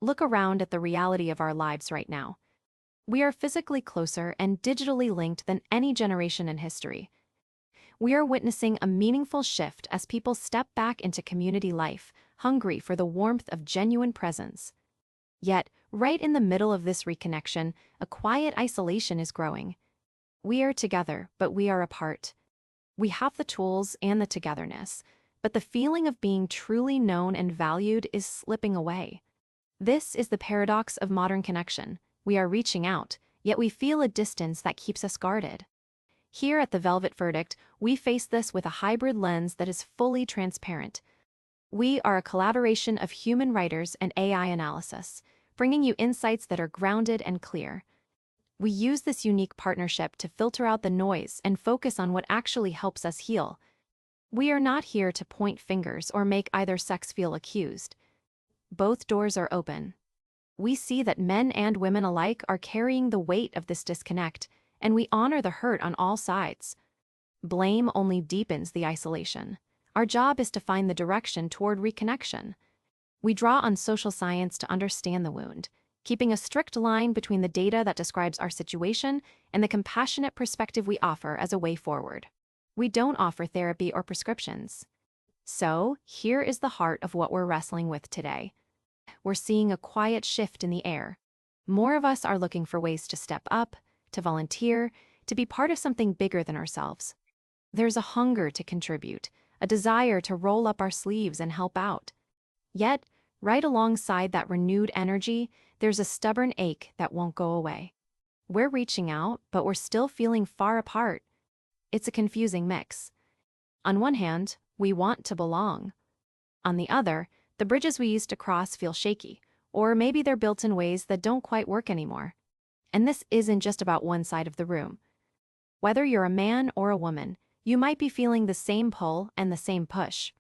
Look around at the reality of our lives right now. We are physically closer and digitally linked than any generation in history. We are witnessing a meaningful shift as people step back into community life, hungry for the warmth of genuine presence. Yet, right in the middle of this reconnection, a quiet isolation is growing. We are together, but we are apart. We have the tools and the togetherness, but the feeling of being truly known and valued is slipping away. This is the paradox of modern connection. We are reaching out, yet we feel a distance that keeps us guarded. Here at the Velvet Verdict, we face this with a hybrid lens that is fully transparent. We are a collaboration of human writers and AI analysis, bringing you insights that are grounded and clear. We use this unique partnership to filter out the noise and focus on what actually helps us heal. We are not here to point fingers or make either sex feel accused. Both doors are open. We see that men and women alike are carrying the weight of this disconnect, and we honor the hurt on all sides. Blame only deepens the isolation. Our job is to find the direction toward reconnection. We draw on social science to understand the wound, keeping a strict line between the data that describes our situation and the compassionate perspective we offer as a way forward. We don't offer therapy or prescriptions. So, here is the heart of what we're wrestling with today. We're seeing a quiet shift in the air. More of us are looking for ways to step up, to volunteer, to be part of something bigger than ourselves. There's a hunger to contribute, a desire to roll up our sleeves and help out. Yet, right alongside that renewed energy, there's a stubborn ache that won't go away. We're reaching out, but we're still feeling far apart. It's a confusing mix. On one hand, we want to belong. On the other, the bridges we used to cross feel shaky, or maybe they're built in ways that don't quite work anymore. And this isn't just about one side of the room. Whether you're a man or a woman, you might be feeling the same pull and the same push.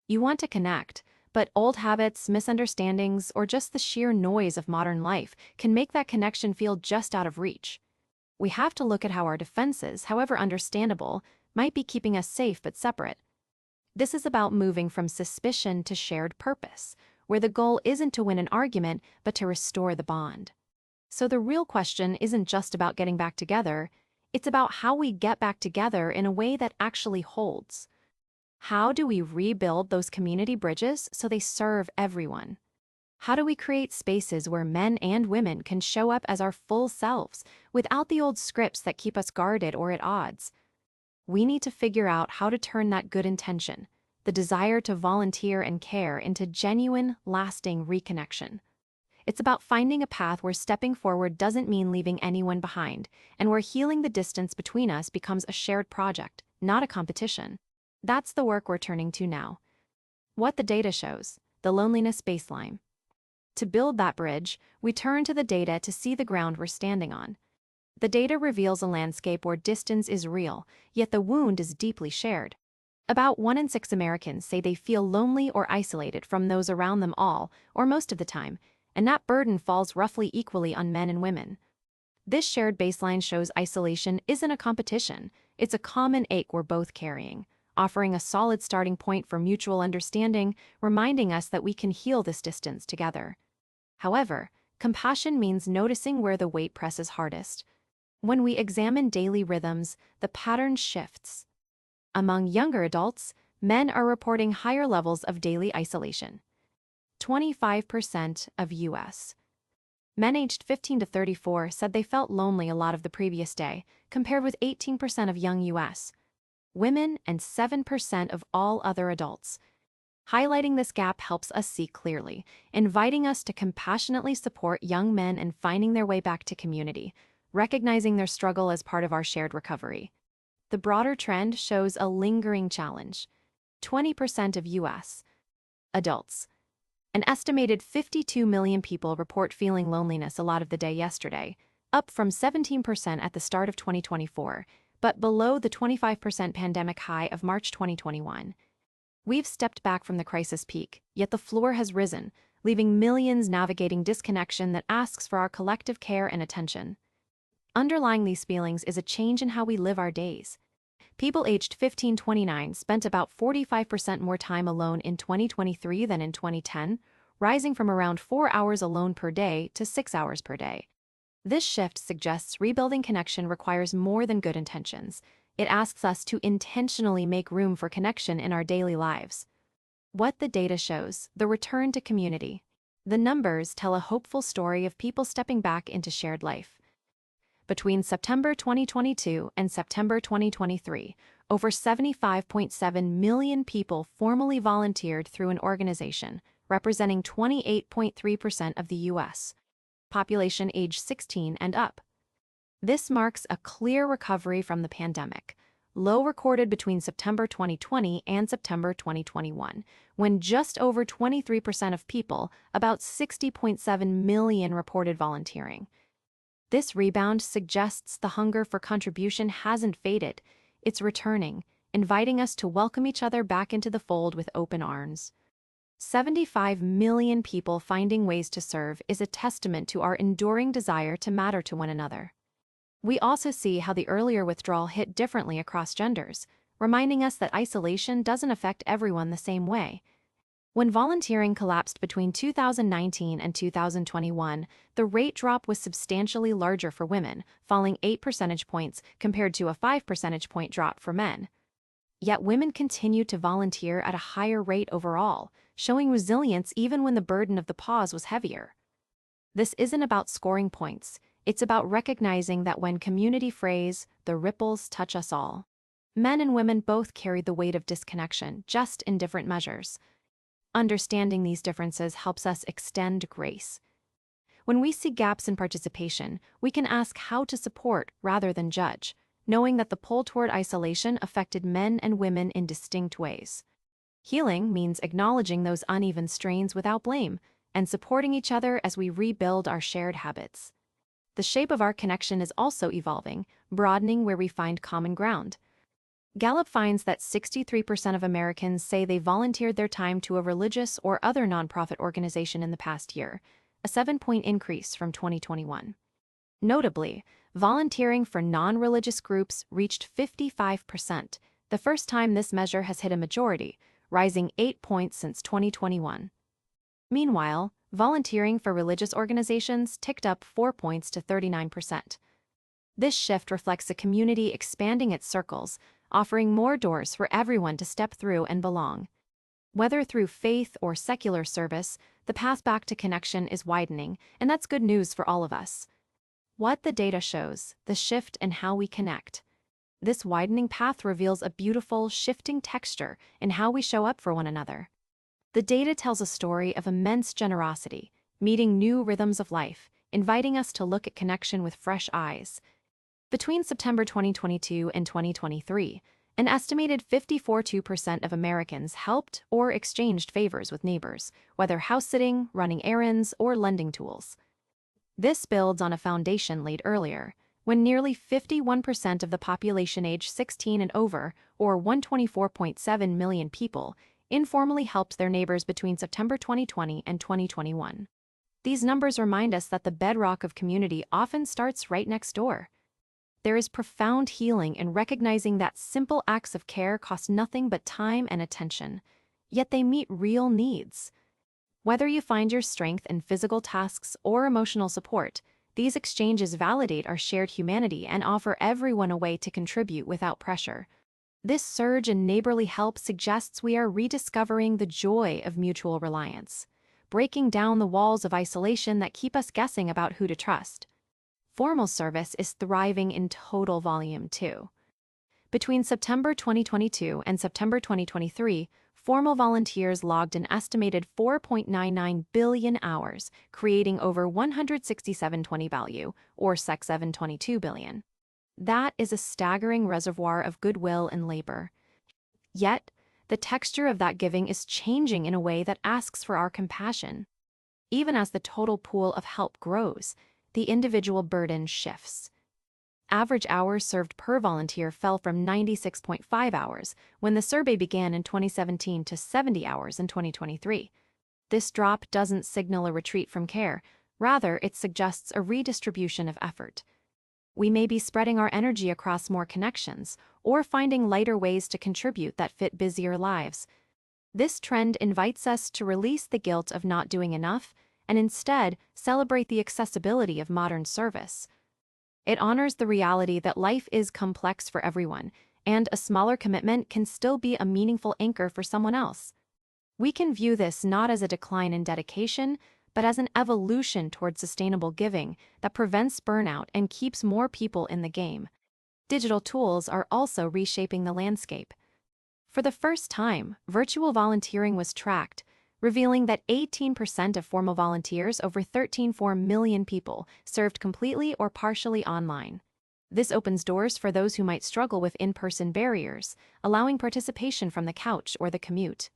You want to connect, but old habits, misunderstandings, or just the sheer noise of modern life can make that connection feel just out of reach. We have to look at how our defenses, however understandable, might be keeping us safe but separate. This is about moving from suspicion to shared purpose, where the goal isn't to win an argument, but to restore the bond. So the real question isn't just about getting back together, it's about how we get back together in a way that actually holds. How do we rebuild those community bridges so they serve everyone? How do we create spaces where men and women can show up as our full selves without the old scripts that keep us guarded or at odds? We need to figure out how to turn that good intention, the desire to volunteer and care, into genuine, lasting reconnection. It's about finding a path where stepping forward doesn't mean leaving anyone behind, and where healing the distance between us becomes a shared project, not a competition. That's the work we're turning to now. What the data shows, the loneliness baseline. To build that bridge, we turn to the data to see the ground we're standing on. The data reveals a landscape where distance is real, yet the wound is deeply shared. About 1 in 6 Americans say they feel lonely or isolated from those around them all, or most of the time, and that burden falls roughly equally on men and women. This shared baseline shows isolation isn't a competition, it's a common ache we're both carrying, offering a solid starting point for mutual understanding, reminding us that we can heal this distance together. However, compassion means noticing where the weight presses hardest. When we examine daily rhythms, the pattern shifts. Among younger adults, men are reporting higher levels of daily isolation. 25% of U.S. men aged 15 to 34 said they felt lonely a lot of the previous day, compared with 18% of young U.S. women and 7% of all other adults. Highlighting this gap helps us see clearly, inviting us to compassionately support young men in finding their way back to community, recognizing their struggle as part of our shared recovery. The broader trend shows a lingering challenge. 20% of U.S. adults. An estimated 52 million people report feeling loneliness a lot of the day yesterday, up from 17% at the start of 2024, but below the 25% pandemic high of March 2021. We've stepped back from the crisis peak, yet the floor has risen, leaving millions navigating disconnection that asks for our collective care and attention. Underlying these feelings is a change in how we live our days. People aged 15-29 spent about 45% more time alone in 2023 than in 2010, rising from around 4 hours alone per day to 6 hours per day. This shift suggests rebuilding connection requires more than good intentions. It asks us to intentionally make room for connection in our daily lives. What the data shows: the return to community. The numbers tell a hopeful story of people stepping back into shared life. Between September 2022 and September 2023, over 75.7 million people formally volunteered through an organization, representing 28.3% of the U.S. population aged 16 and up. This marks a clear recovery from the pandemic, low recorded between September 2020 and September 2021, when just over 23% of people, about 60.7 million, reported volunteering. This rebound suggests the hunger for contribution hasn't faded. It's returning, inviting us to welcome each other back into the fold with open arms. 75 million people finding ways to serve is a testament to our enduring desire to matter to one another. We also see how the earlier withdrawal hit differently across genders, reminding us that isolation doesn't affect everyone the same way. When volunteering collapsed between 2019 and 2021, the rate drop was substantially larger for women, falling 8 percentage points compared to a 5 percentage point drop for men. Yet women continued to volunteer at a higher rate overall, showing resilience even when the burden of the pause was heavier. This isn't about scoring points. It's about recognizing that when community frays, the ripples touch us all. Men and women both carried the weight of disconnection, just in different measures. Understanding these differences helps us extend grace. When we see gaps in participation, we can ask how to support rather than judge, knowing that the pull toward isolation affected men and women in distinct ways. Healing means acknowledging those uneven strains without blame and supporting each other as we rebuild our shared habits. The shape of our connection is also evolving, broadening where we find common ground. Gallup finds that 63% of Americans say they volunteered their time to a religious or other nonprofit organization in the past year, a 7-point increase from 2021. Notably, volunteering for non-religious groups reached 55%, the first time this measure has hit a majority, rising 8 points since 2021. Meanwhile, volunteering for religious organizations ticked up 4 points to 39%. This shift reflects a community expanding its circles, offering more doors for everyone to step through and belong. Whether through faith or secular service, the path back to connection is widening, and that's good news for all of us. What the data shows: the shift in how we connect. This widening path reveals a beautiful, shifting texture in how we show up for one another. The data tells a story of immense generosity, meeting new rhythms of life, inviting us to look at connection with fresh eyes. Between September 2022 and 2023, an estimated 54.2% of Americans helped or exchanged favors with neighbors, whether house-sitting, running errands, or lending tools. This builds on a foundation laid earlier, when nearly 51% of the population aged 16 and over, or 124.7 million people, informally helped their neighbors between September 2020 and 2021. These numbers remind us that the bedrock of community often starts right next door. There is profound healing in recognizing that simple acts of care cost nothing but time and attention, yet they meet real needs. Whether you find your strength in physical tasks or emotional support, these exchanges validate our shared humanity and offer everyone a way to contribute without pressure. This surge in neighborly help suggests we are rediscovering the joy of mutual reliance, breaking down the walls of isolation that keep us guessing about who to trust. Formal service is thriving in total volume too. Between September 2022 and September 2023, formal volunteers logged an estimated 4.99 billion hours, creating over 167.20 value, or 722 billion. That is a staggering reservoir of goodwill and labor. Yet, the texture of that giving is changing in a way that asks for our compassion. Even as the total pool of help grows, the individual burden shifts. Average hours served per volunteer fell from 96.5 hours when the survey began in 2017 to 70 hours in 2023. This drop doesn't signal a retreat from care, rather it suggests a redistribution of effort. We may be spreading our energy across more connections, or finding lighter ways to contribute that fit busier lives. This trend invites us to release the guilt of not doing enough and instead celebrate the accessibility of modern service. It honors the reality that life is complex for everyone, and a smaller commitment can still be a meaningful anchor for someone else. We can view this not as a decline in dedication, but as an evolution towards sustainable giving that prevents burnout and keeps more people in the game. Digital tools are also reshaping the landscape. For the first time, virtual volunteering was tracked, revealing that 18% of formal volunteers, over 13.4 million people, served completely or partially online. This opens doors for those who might struggle with in-person barriers, allowing participation from the couch or the commute.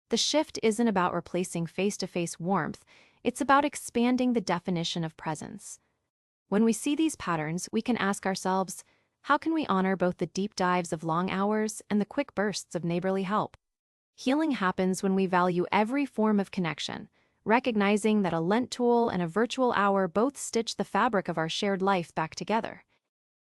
The shift isn't about replacing face-to-face warmth, it's about expanding the definition of presence. When we see these patterns, we can ask ourselves, how can we honor both the deep dives of long hours and the quick bursts of neighborly help? Healing happens when we value every form of connection, recognizing that a Lent tool and a virtual hour both stitch the fabric of our shared life back together.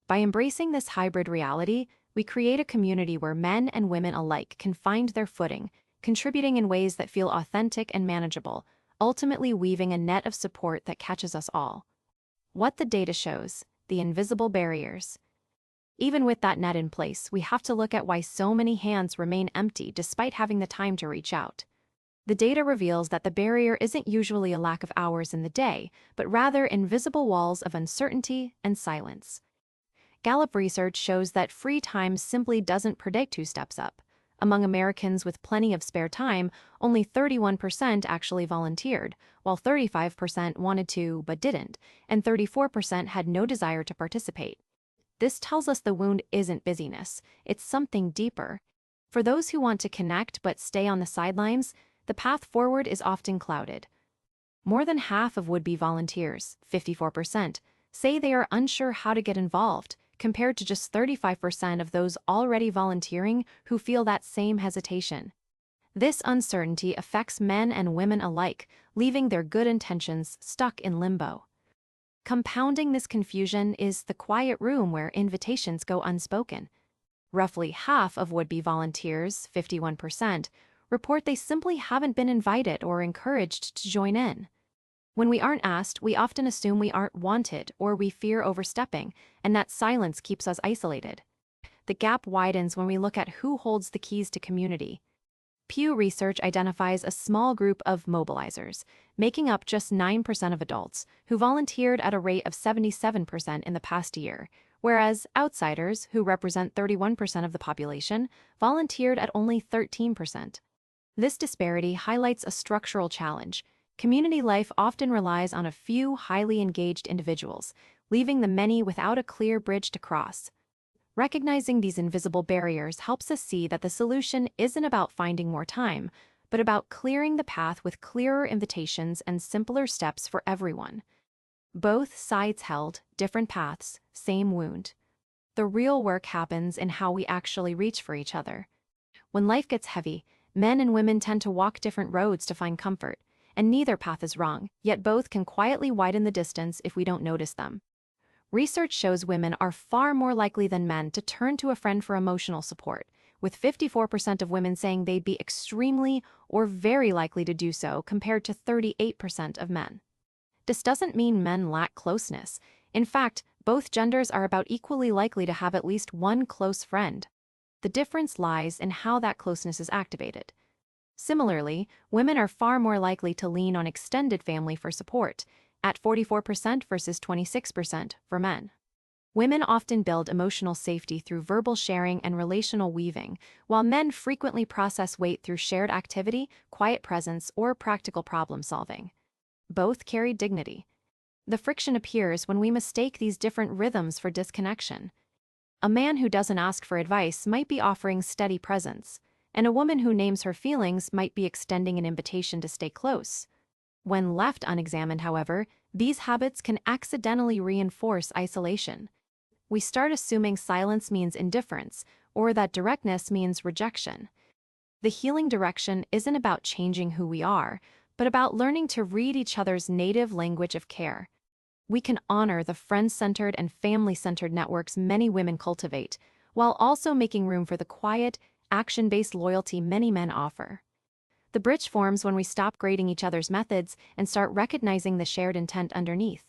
By embracing this hybrid reality, we create a community where men and women alike can find their footing, contributing in ways that feel authentic and manageable, ultimately weaving a net of support that catches us all. What the data shows: the invisible barriers. Even with that net in place, we have to look at why so many hands remain empty despite having the time to reach out. The data reveals that the barrier isn't usually a lack of hours in the day, but rather invisible walls of uncertainty and silence. Gallup research shows that free time simply doesn't predict who steps up. Among Americans with plenty of spare time, only 31% actually volunteered, while 35% wanted to but didn't, and 34% had no desire to participate. This tells us the wound isn't busyness, it's something deeper. For those who want to connect but stay on the sidelines, the path forward is often clouded. More than half of would-be volunteers, 54%, say they are unsure how to get involved, compared to just 35% of those already volunteering who feel that same hesitation. This uncertainty affects men and women alike, leaving their good intentions stuck in limbo. Compounding this confusion is the quiet room where invitations go unspoken. Roughly half of would-be volunteers, 51%, report they simply haven't been invited or encouraged to join in. When we aren't asked, we often assume we aren't wanted or we fear overstepping, and that silence keeps us isolated. The gap widens when we look at who holds the keys to community. Pew Research identifies a small group of mobilizers, making up just 9% of adults, who volunteered at a rate of 77% in the past year, whereas outsiders, who represent 31% of the population, volunteered at only 13%. This disparity highlights a structural challenge. Community life often relies on a few highly engaged individuals, leaving the many without a clear bridge to cross. Recognizing these invisible barriers helps us see that the solution isn't about finding more time, but about clearing the path with clearer invitations and simpler steps for everyone. Both sides held different paths, same wound. The real work happens in how we actually reach for each other. When life gets heavy, men and women tend to walk different roads to find comfort, and neither path is wrong, yet both can quietly widen the distance if we don't notice them. Research shows women are far more likely than men to turn to a friend for emotional support, with 54% of women saying they'd be extremely or very likely to do so compared to 38% of men. This doesn't mean men lack closeness. In fact, both genders are about equally likely to have at least one close friend. The difference lies in how that closeness is activated. Similarly, women are far more likely to lean on extended family for support, at 44% versus 26% for men. Women often build emotional safety through verbal sharing and relational weaving, while men frequently process weight through shared activity, quiet presence, or practical problem solving. Both carry dignity. The friction appears when we mistake these different rhythms for disconnection. A man who doesn't ask for advice might be offering steady presence, and a woman who names her feelings might be extending an invitation to stay close. When left unexamined, however, these habits can accidentally reinforce isolation. We start assuming silence means indifference, or that directness means rejection. The healing direction isn't about changing who we are, but about learning to read each other's native language of care. We can honor the friend-centered and family-centered networks many women cultivate, while also making room for the quiet, action-based loyalty many men offer. The bridge forms when we stop grading each other's methods and start recognizing the shared intent underneath.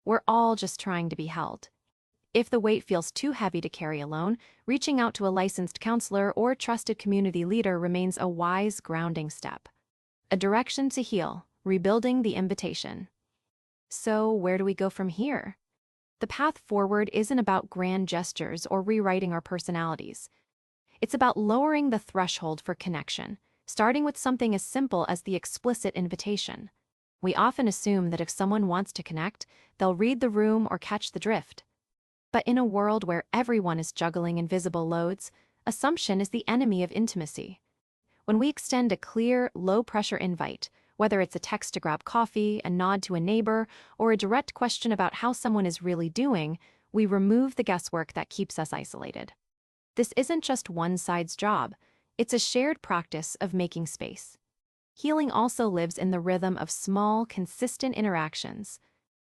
We're all just trying to be held. If the weight feels too heavy to carry alone, reaching out to a licensed counselor or trusted community leader remains a wise grounding step. A direction to heal, rebuilding the invitation. So, where do we go from here? The path forward isn't about grand gestures or rewriting our personalities. It's about lowering the threshold for connection, starting with something as simple as the explicit invitation. We often assume that if someone wants to connect, they'll read the room or catch the drift. But in a world where everyone is juggling invisible loads, assumption is the enemy of intimacy. When we extend a clear, low-pressure invite, whether it's a text to grab coffee, a nod to a neighbor, or a direct question about how someone is really doing, we remove the guesswork that keeps us isolated. This isn't just one side's job, it's a shared practice of making space. Healing also lives in the rhythm of small, consistent interactions.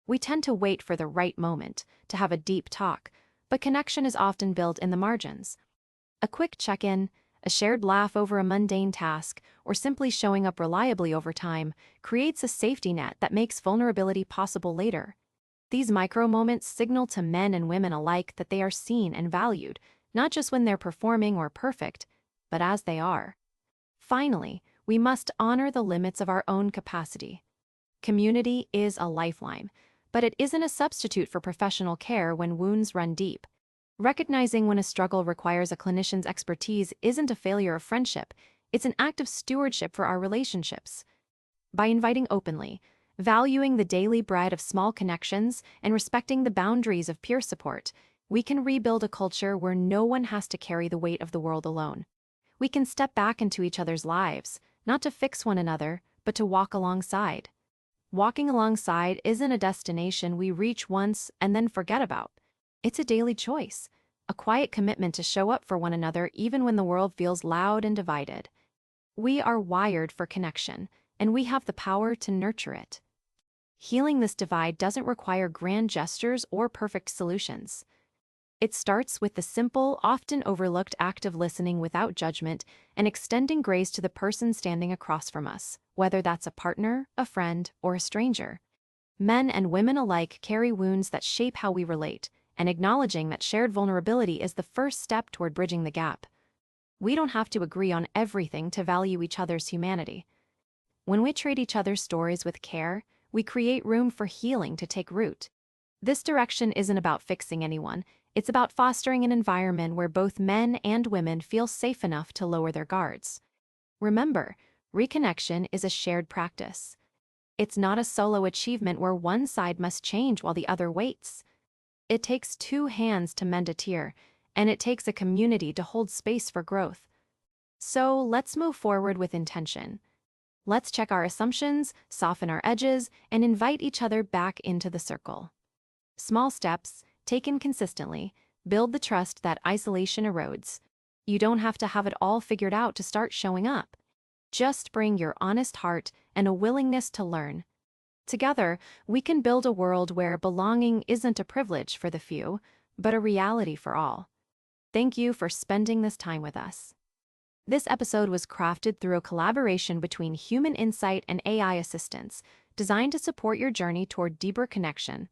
We tend to wait for the right moment to have a deep talk, but connection is often built in the margins. A quick check-in, a shared laugh over a mundane task, or simply showing up reliably over time creates a safety net that makes vulnerability possible later. These micro-moments signal to men and women alike that they are seen and valued, not just when they're performing or perfect, but as they are. Finally, we must honor the limits of our own capacity. Community is a lifeline, but it isn't a substitute for professional care when wounds run deep. Recognizing when a struggle requires a clinician's expertise isn't a failure of friendship, it's an act of stewardship for our relationships. By inviting openly, valuing the daily bread of small connections, and respecting the boundaries of peer support, we can rebuild a culture where no one has to carry the weight of the world alone. We can step back into each other's lives, not to fix one another, but to walk alongside. Walking alongside isn't a destination we reach once and then forget about. It's a daily choice, a quiet commitment to show up for one another even when the world feels loud and divided. We are wired for connection, and we have the power to nurture it. Healing this divide doesn't require grand gestures or perfect solutions. It starts with the simple, often overlooked act of listening without judgment and extending grace to the person standing across from us, whether that's a partner, a friend, or a stranger. Men and women alike carry wounds that shape how we relate, and acknowledging that shared vulnerability is the first step toward bridging the gap. We don't have to agree on everything to value each other's humanity. When we treat each other's stories with care, we create room for healing to take root. This direction isn't about fixing anyone. It's about fostering an environment where both men and women feel safe enough to lower their guards. Remember, reconnection is a shared practice. It's not a solo achievement where one side must change while the other waits. It takes two hands to mend a tear, and it takes a community to hold space for growth. So let's move forward with intention. Let's check our assumptions, soften our edges, and invite each other back into the circle. Small steps, taken consistently, build the trust that isolation erodes. You don't have to have it all figured out to start showing up. Just bring your honest heart and a willingness to learn. Together, we can build a world where belonging isn't a privilege for the few, but a reality for all. Thank you for spending this time with us. This episode was crafted through a collaboration between human insight and AI assistance, designed to support your journey toward deeper connection.